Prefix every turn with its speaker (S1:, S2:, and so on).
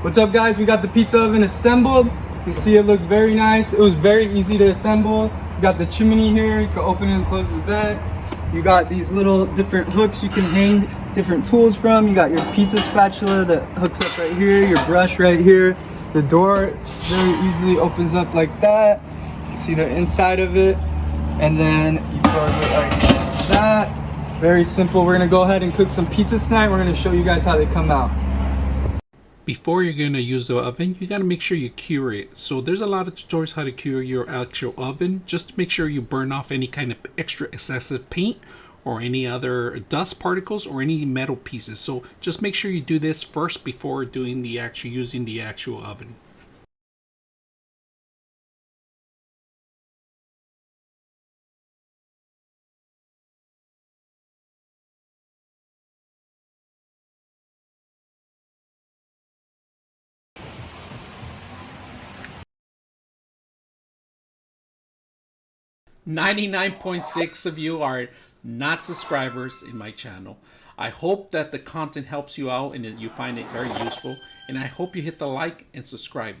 S1: What's up, guys? We got the pizza oven assembled. You can see it looks very nice. It was very easy to assemble. You got the chimney here. You can open and close the vent. You got these little different hooks you can hang different tools from. You got your pizza spatula that hooks up right here, your brush right here. The door very easily opens up like that. You can see the inside of it. And then you close it like that. Very simple. We're gonna go ahead and cook some pizzas tonight. We're gonna show you guys how they come out.
S2: Before you're going to use the oven, you got to make sure you cure it. So there's a lot of tutorials how to cure your actual oven. Just make sure you burn off any kind of extra excessive paint or any other dust particles or any metal pieces. So just make sure you do this first before doing the using the actual oven. .6 of you are not subscribers in my channel. I hope that the content helps you out and that you find it very useful. And I hope you hit the like and subscribe.